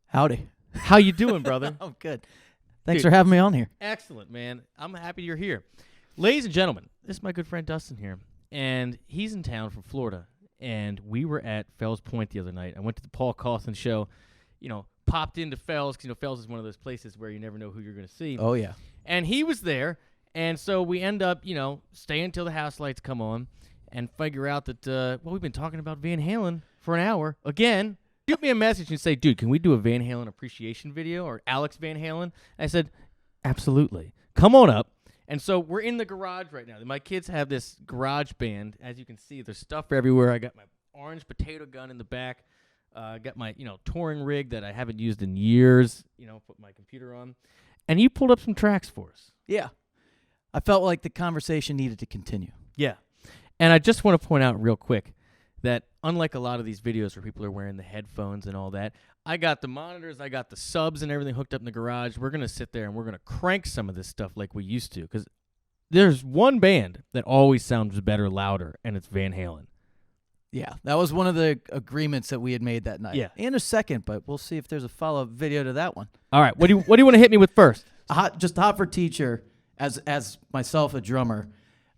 Howdy. How you doing, brother? I'm good. Thanks Dude. for having me on here. Excellent, man. I'm happy you're here. Ladies and gentlemen, this is my good friend Dustin here, and he's in town from Florida, and we were at Fells Point the other night. I went to the Paul Cauthen show, popped into Fells, because, Fells is one of those places where you never know who you're going to see. Oh, yeah. And he was there, and so we end up, staying until the house lights come on and figure out that, we've been talking about Van Halen for an hour again. Shoot me a message and say, dude, can we do a Van Halen appreciation video or Alex Van Halen? And I said, absolutely. Come on up. And so we're in the garage right now. My kids have this garage band. As you can see, there's stuff everywhere. I got my orange potato gun in the back. Got my, touring rig that I haven't used in years, put my computer on. And you pulled up some tracks for us. Yeah. I felt like the conversation needed to continue. Yeah. And I just want to point out real quick that unlike a lot of these videos where people are wearing the headphones and all that, I got the monitors, I got the subs and everything hooked up in the garage. We're going to sit there and we're going to crank some of this stuff like we used to, because there's one band that always sounds better louder, and it's Van Halen. Yeah, that was one of the agreements that we had made that night. Yeah. In a second, but we'll see if there's a follow-up video to that one. All right, what do you want to hit me with first? Hot for teacher, as myself a drummer,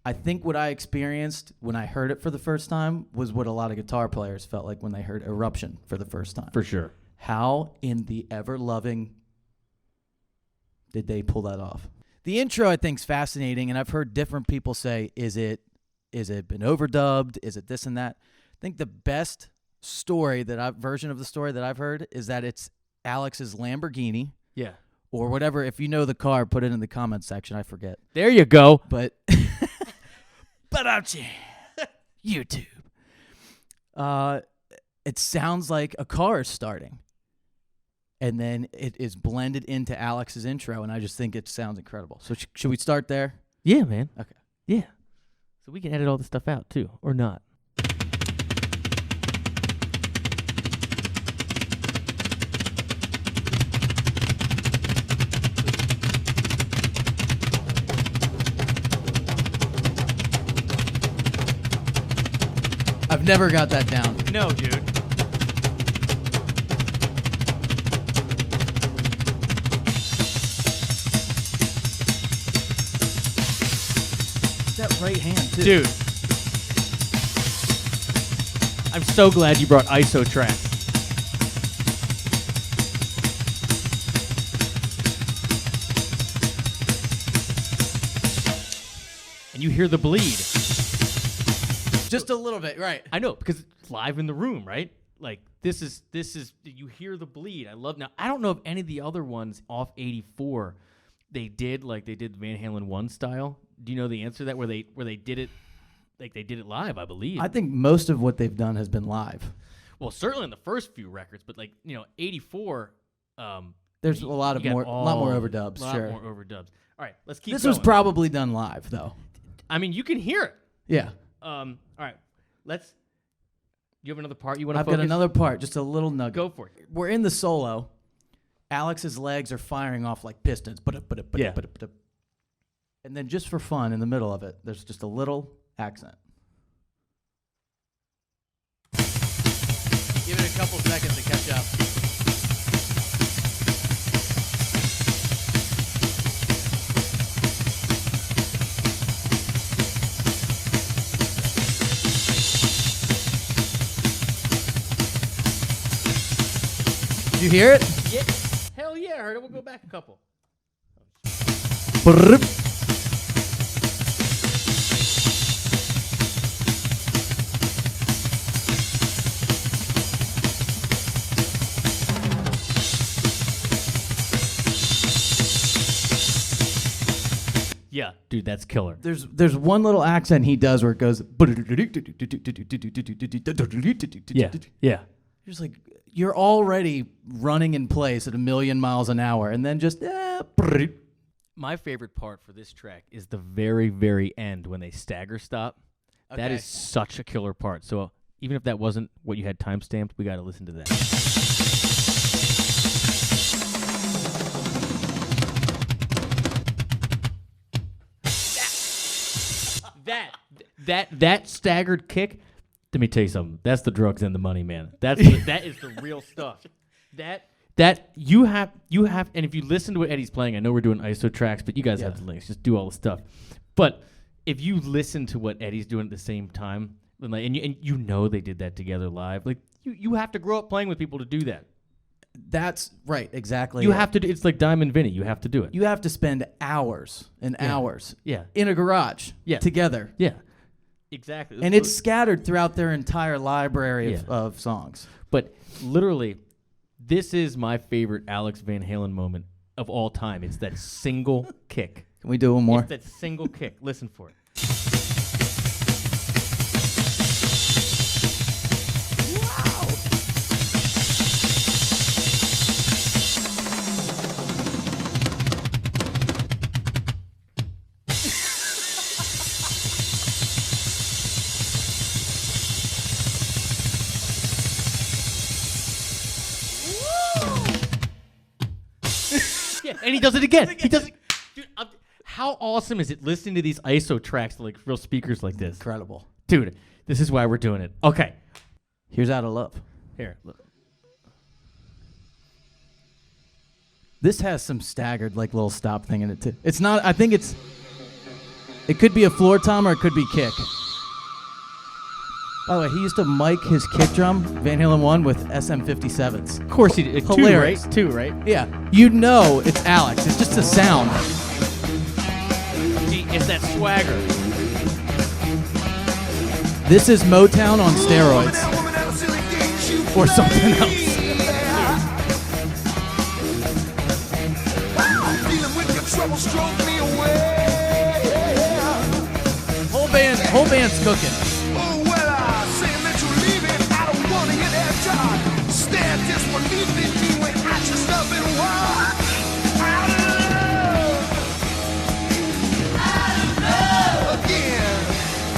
I think what I experienced when I heard it for the first time was what a lot of guitar players felt like when they heard Eruption for the first time. For sure. How in the ever-loving did they pull that off? The intro, I think, is fascinating, and I've heard different people say, is it been overdubbed? Is it this and that? I think the best version of the story that I've heard is that it's Alex's Lamborghini. Yeah. Or whatever. If you know the car, put it in the comments section. I forget. There you go. But YouTube. It sounds like a car is starting. And then it is blended into Alex's intro, and I just think it sounds incredible. So should we start there? Yeah, man. Okay. Yeah. So we can edit all this stuff out, too, or not. I've never got that down. No, dude. That right hand, too. Dude. I'm so glad you brought ISO tracks. And you hear the bleed. Just a little bit, right. I know, because it's live in the room, right? Like, this is you hear the bleed. Now, I don't know if any of the other ones off 84 they did Van Halen 1 style. Do you know the answer to that, where they did it, like they did it live, I believe? I think most of what they've done has been live. Well, certainly in the first few records, but 84. There's a lot more overdubs. A lot sure. more overdubs. All right, let's keep. This going. was probably done live, though. I mean, you can hear it. Yeah. All right, let's. Do you have another part you want to? I've got another part, just a little nugget. Go for it. We're in the solo. Alex's legs are firing off like pistons. Yeah. And then just for fun, in the middle of it, there's just a little accent. Give it a couple seconds to catch up. Did you hear it? Yeah. Hell yeah, I heard it. We'll go back a couple. Yeah, dude, that's killer. There's one little accent he does where it goes. Yeah. You're just like, you're already running in place at 1,000,000 miles an hour, and then just. My favorite part for this track is the very, very end when they stagger stop. Okay. That is such a killer part. So even if that wasn't what you had timestamped, we got to listen to that. That staggered kick. Let me tell you something. That's the drugs and the money, man. That is the real stuff. That you have, and if you listen to what Eddie's playing, I know we're doing ISO tracks, but you guys have the links. Just do all the stuff. But if you listen to what Eddie's doing at the same time, and you know they did that together live, like you have to grow up playing with people to do that. That's right, exactly. You have to. It's like Diamond Vinny. You have to do it. You have to spend hours and hours Yeah. in a garage together. Yeah. Exactly. And it's scattered throughout their entire library of songs. But literally, this is my favorite Alex Van Halen moment of all time. It's that single kick. Can we do one more? It's that single kick. Listen for it. And he does it again. He does it. Dude, how awesome is it listening to these ISO tracks to like real speakers like this? Incredible. Dude, this is why we're doing it. Okay. Here's Out of Love. Here. Look. This has some staggered like little stop thing in it too. It's not, I think it could be a floor tom or it could be kick. By the way, he used to mic his kick drum, Van Halen 1, with SM57s. Of course he did. Hilarious. Two, right? Yeah. You know it's Alex. It's just a sound. See, it's that swagger. This is Motown on steroids. Or something else. Whole band's cooking.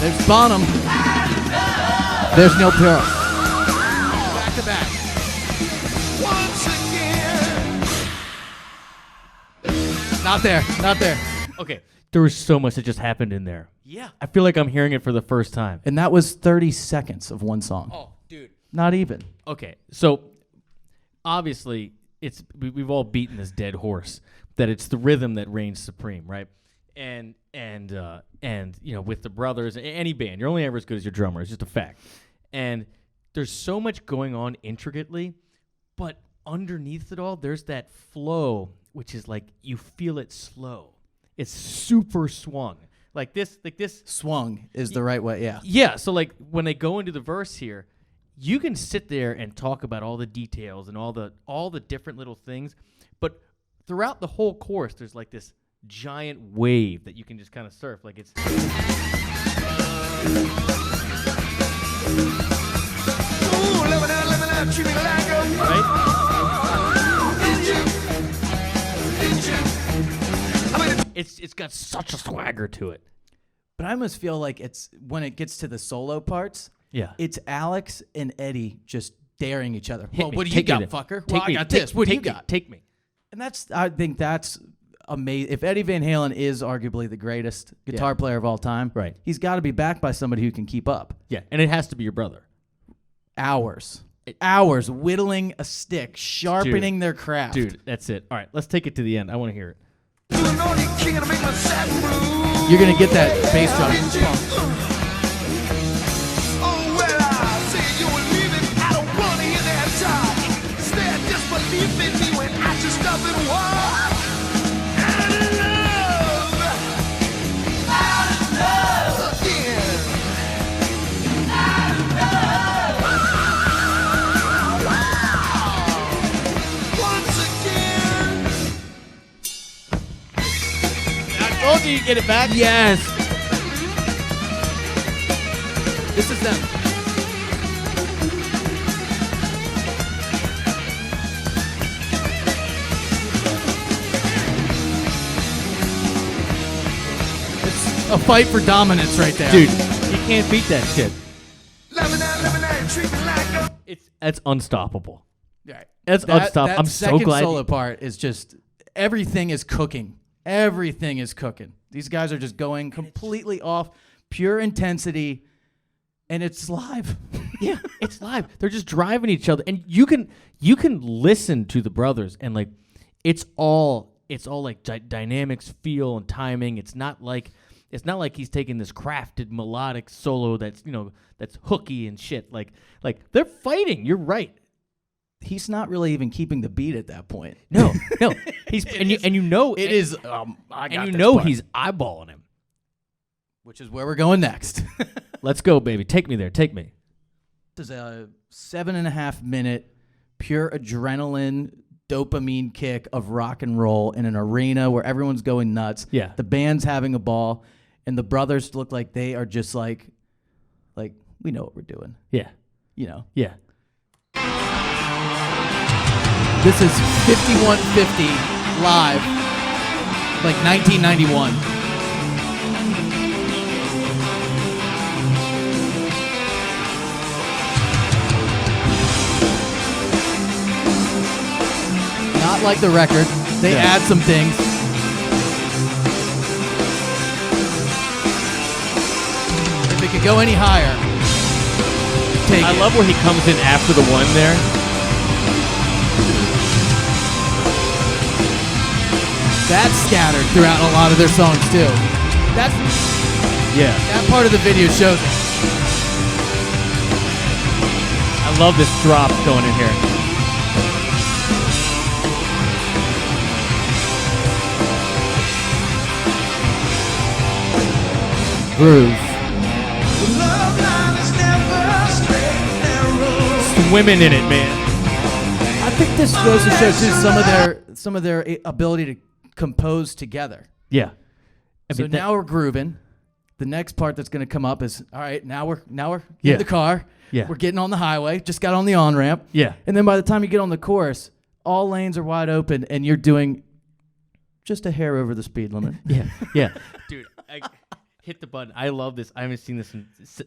There's Bonham. There's Neil Peart. Back to back. Once again. Not there. Not there. Okay. There was so much that just happened in there. Yeah. I feel like I'm hearing it for the first time. And that was 30 seconds of one song. Oh, dude. Not even. Okay. So obviously we've all beaten this dead horse that it's the rhythm that reigns supreme, right? And you know, with the brothers, any band, you're only ever as good as your drummer. It's just a fact. And there's so much going on intricately, but underneath it all, there's that flow, which is like you feel it slow. It's super swung. Like this. Swung is the right way, yeah. Yeah, so like when they go into the verse here, you can sit there and talk about all the details and all the different little things, but throughout the whole chorus, there's like this giant wave that you can just kind of surf. Like it's it's got such a swagger to it. But I almost feel like it's when it gets to the solo parts, it's Alex and Eddie just daring each other. Well, what do you got, fucker? Well, I got this. What do you got? Take me. And I think that's amazing. If Eddie Van Halen is arguably the greatest guitar player of all time, right, he's got to be backed by somebody who can keep up. Yeah, and it has to be your brother. Hours whittling a stick, sharpening their craft. Dude, that's it. All right, let's take it to the end. I want to hear it. You're going to get that bass drum. Told you get it back. Yes. This is them. It's a fight for dominance right there. Dude, you can't beat that shit. That's unstoppable. Right. That's unstoppable. That I'm so glad. Second solo part is just everything is cooking. Everything is cooking. These guys are just going completely off, pure intensity, and it's live. Yeah, it's live. They're just driving each other, and you can listen to the brothers, and like it's all like dynamics, feel, and timing. It's not like he's taking this crafted melodic solo that's that's hooky and shit. Like they're fighting. You're right. He's not really even keeping the beat at that point. No. He's It and is- you know It is. I got and you this know part, he's eyeballing him. which is where we're going next. Let's go, baby. Take me there. Take me. This is a 7.5 minute pure adrenaline dopamine kick of rock and roll in an arena where everyone's going nuts. Yeah. The band's having a ball, and the brothers look like they are just like we know what we're doing. Yeah. Yeah. This is 5150 live, like 1991. Not like the record. They Yeah. add some things. If it could go any higher, take I it. love where he comes in after the one there. That's scattered throughout a lot of their songs too. That part of the video shows it. I love this drop going in here. Groove. Swimming in it, man. I think this goes to show too some of their ability to compose together. Yeah. So now we're grooving. The next part that's going to come up is all right. Now we're Yeah. in the car. Yeah. We're getting on the highway. Just got on the on ramp. Yeah. And then by the time you get on the chorus, all lanes are wide open, and you're doing just a hair over the speed limit. Yeah. Dude, I hit the button. I love this. I haven't seen this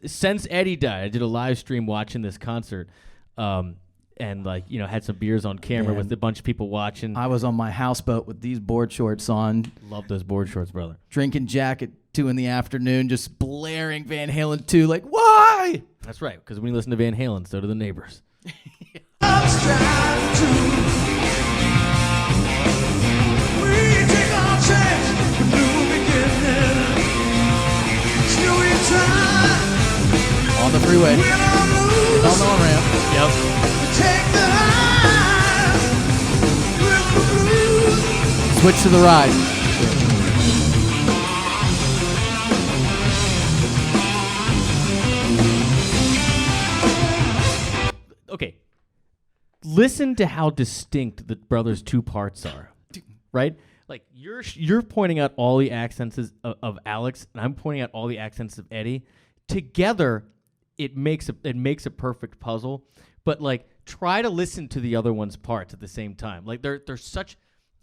since Eddie died. I did a live stream watching this concert. And had some beers on camera Man. with a bunch of people watching. I was on my houseboat with these board shorts on, Love those board shorts, brother. drinking Jack at 2 PM, just blaring Van Halen 2, like, why? That's right, because when you listen to Van Halen, so do the neighbors. On the freeway, on the on ramp. Switch to the ride. Okay, listen to how distinct the brothers' two parts are, right? Like you're pointing out all the accents of Alex, and I'm pointing out all the accents of Eddie. Together, it makes a perfect puzzle. But like, try to listen to the other one's parts at the same time. Like they're such.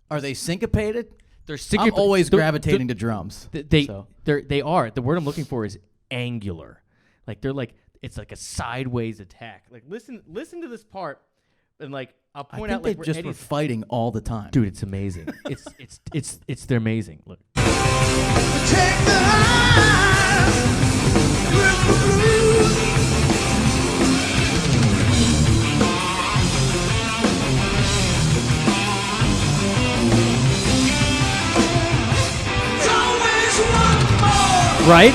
Are they syncopated? They're I'm always they're- gravitating to drums. They so. they are. The word I'm looking for is angular. Like they're like it's like a sideways attack. Like listen to this part, and like I'll I point think out like they where just were Eddie's, fighting all the time. dude, it's amazing. They're amazing. Look. Right?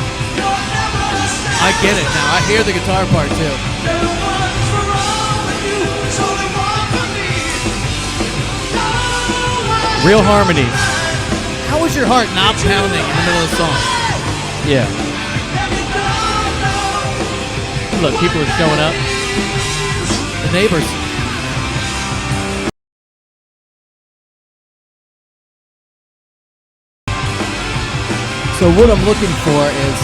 I get it now. I hear the guitar part too. Real harmonies. How was your heart not pounding in the middle of the song? Yeah. Look, people are showing up. The neighbors. So what I'm looking for is,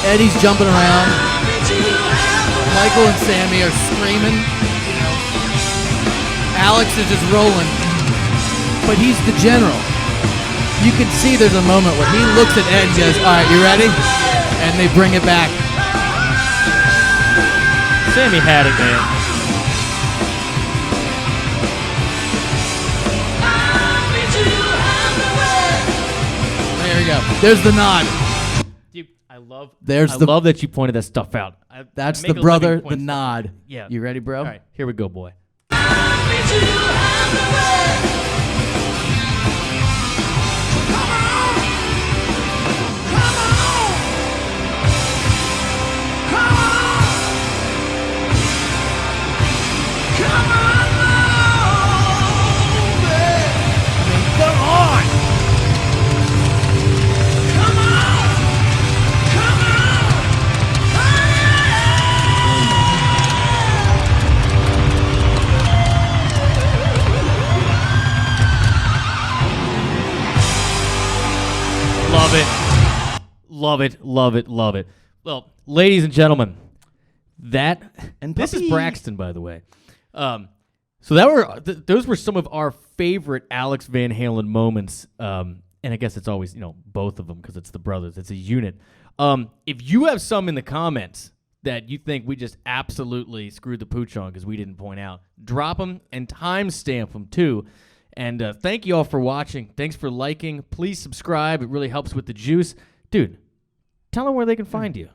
Eddie's jumping around. Michael and Sammy are screaming. Alex is just rolling. But he's the general. You can see there's a moment where he looks at Ed and goes, all right, you ready? And they bring it back. Sammy had it, man. There you go. There's the nod. Dude, I love There's I the- love that you pointed that stuff out. That's make the a brother, living the points. nod. Yeah. You ready, bro? All right, here we go, boy. Love it. Love it, love it, love it. Well, ladies and gentlemen, And this is puppy. Braxton, by the way. So those were some of our favorite Alex Van Halen moments. And I guess it's always, both of them because it's the brothers. It's a unit. If you have some in the comments that you think we just absolutely screwed the pooch on because we didn't point out, drop them and timestamp them too. And thank you all for watching. Thanks for liking. Please subscribe. It really helps with the juice. Dude, tell them where they can find you.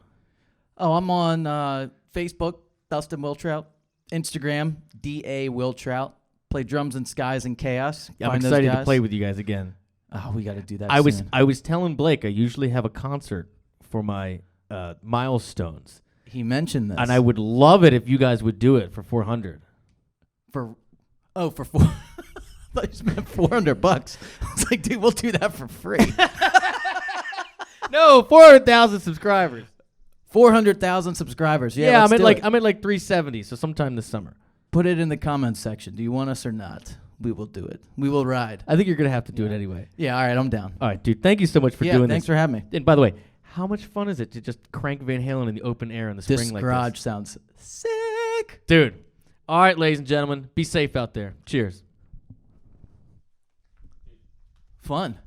Oh, I'm on Facebook, Dustin Wiltrout. Instagram, D.A. Wiltrout. Play drums in Skies and Chaos. I'm Find those excited to guys. play with you guys again. Oh, we got to do that soon. I was telling Blake I usually have a concert for my milestones. He mentioned this. And I would love it if you guys would do it for 400. For 4... I thought you meant $400. I was like, dude, we'll do that for free. No, 400,000 subscribers. 400,000 subscribers. Yeah, I'm let's at do it. 370, so sometime this summer. Put it in the comments section. Do you want us or not? We will do it. We will ride. I think you're going to have to do it anyway. Yeah, all right, I'm down. All right, dude, thank you so much for doing thanks this. for having me. And by the way, how much fun is it to just crank Van Halen in the open air in the This spring like garage this? sounds sick. Dude. All right, ladies and gentlemen, be safe out there. Cheers. Fun.